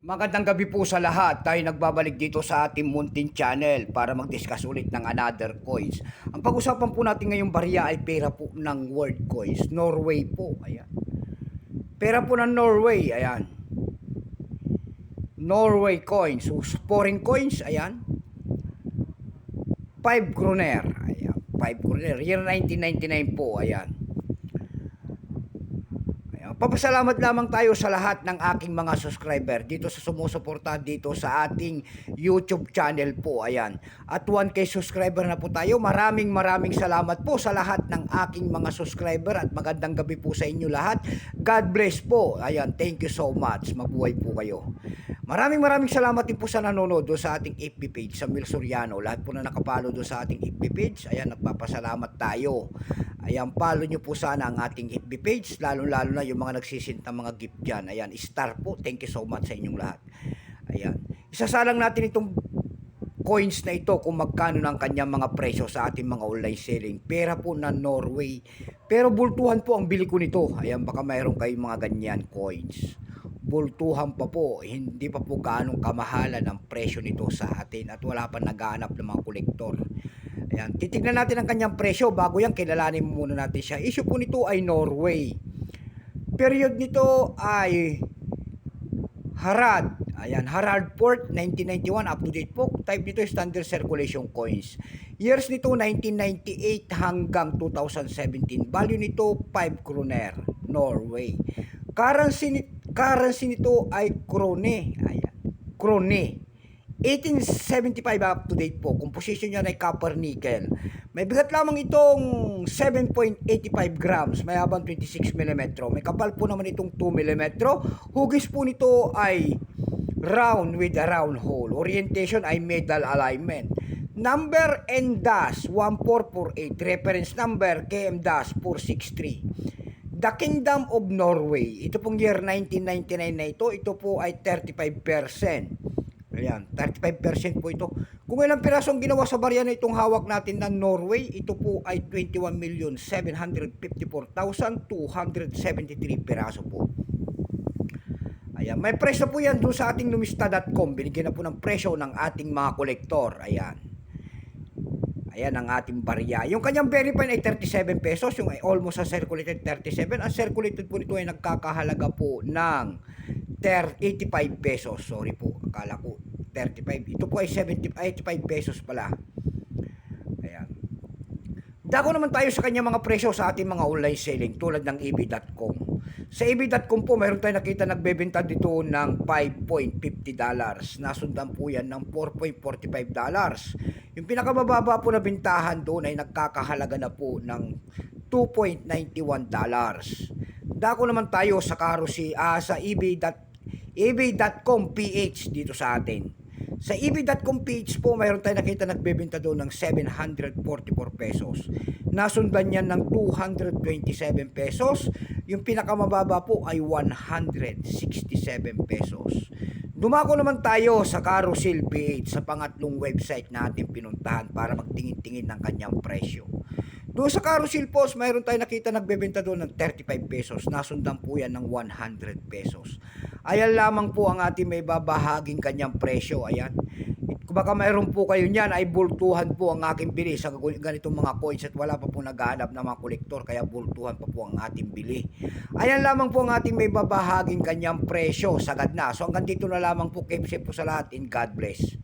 Magandang gabi po sa lahat. Tayo nagbabalik dito sa ating Muntin Channel para mag-discuss ulit ng another coins. Ang pag-usapan po natin ngayong barya ay pera po ng world coins. Norway po. Ayan. Pera po ng Norway. Ayan. Norway coins. So, foreign coins. Ayan. 5 kroner. Ayan. 5 kroner. Year 1999 po. Ayan. Papasalamat lamang tayo sa lahat ng aking mga subscriber dito sa sumusuporta dito sa ating YouTube channel po. Ayan. At 1K subscriber na po tayo. Maraming salamat po sa lahat ng aking mga subscriber at magandang gabi po sa inyo lahat. God bless po. Ayan. Thank you so much. Mabuhay po kayo. Maraming salamat din po sa nanonood doon sa ating FB page sa Mil Soriano. Lahat po na nakapalo doon sa ating FB page. Ayan, nagpapasalamat tayo. Ayan, follow nyo po sana ang ating FB page. Lalo na yung mga nagsisinta mga gift dyan. Ayan, star po. Thank you so much sa inyong lahat. Ayan. Isasalang natin itong coins na ito kung magkano ng kanyang mga presyo sa ating mga online selling. Pera po na Norway. Pero bultuhan po ang bili ko nito. Ayan, baka mayroon kayong mga ganyan coins. Bultuhan pa po, hindi pa po gaanong kamahalan ang presyo nito sa atin at wala pa naghahanap ng mga kolektor. Ayan, titignan natin ang kanyang presyo bago yan, kilalanin muna natin siya. Issue po nito ay Norway. Period nito ay Harald. Ayan, Harald Port 1991, up to date po. Type nito standard circulation coins. Years nito 1998 hanggang 2017. Value nito 5 kroner, Norway. Currency nito ay krone. Ayan. Krone. 1875 up to date po. Composition niya ay copper nickel. May bigat lamang itong 7.85 grams. May habang 26 mm. May kapal po naman itong 2 mm. Hugis po nito ay round with a round hole. Orientation ay medal alignment. Number NDAS 1448. Reference number KM-463. The Kingdom of Norway. Ito pong year 1999 na ito. Ito po ay 35%. Ayan, 35% po ito. Kung ilang pirasong ginawa sa barya na itong hawak natin ng Norway, ito po ay 21,754,273 piraso po. Ayan, may presyo po yan doon sa ating numista.com. Binigyan na po ng presyo ng ating mga kolektor. Ayan. Ayan ang ating barya. Yung kanyang verified ay 37 pesos. Yung ay almost circulated 37. Ang circulated po nito ay nagkakahalaga po ng 85 pesos. Sorry po. Akala ko 35. Ito po ay 85 pesos pala. Ayan. Dako naman tayo sa kanyang mga presyo sa ating mga online selling tulad ng eb.com. Sa eb.com po, mayroon tayo nakita nagbebenta dito ng $5.50. Nasundan po yan ng $4.45. Yung pinakamababa po na bintahan doon ay nagkakahalaga na po ng $2.91. Dako naman tayo sa sa eb.com PH dito sa atin. Sa eb.com PH po, mayroon tayo nakita nagbebenta doon ng 744 pesos. Nasundan niyan ng 227 pesos. Yung pinakamababa po ay 167 pesos. Dumako naman tayo sa Carousel PH sa pangatlong website natin pinuntahan para magtingin-tingin ng kanyang presyo. Doon sa Carousel Post, mayroon tayo nakita nagbebenta doon ng 35 pesos. Nasundan po yan ng 100 pesos. Ayan lamang po ang ating may babahaging kanyang presyo. Ayan. Kung baka mayroon po kayo niyan, ay bultuhan po ang aking bili sa ganitong mga coins at wala pa po naghahanap ng mga kolektor. Kaya bultuhan pa po ang ating bili. Ayan lamang po ang ating may babahaging kanyang presyo. Sagad na. So hanggang dito na lamang po. Keep safe po sa lahat and God bless.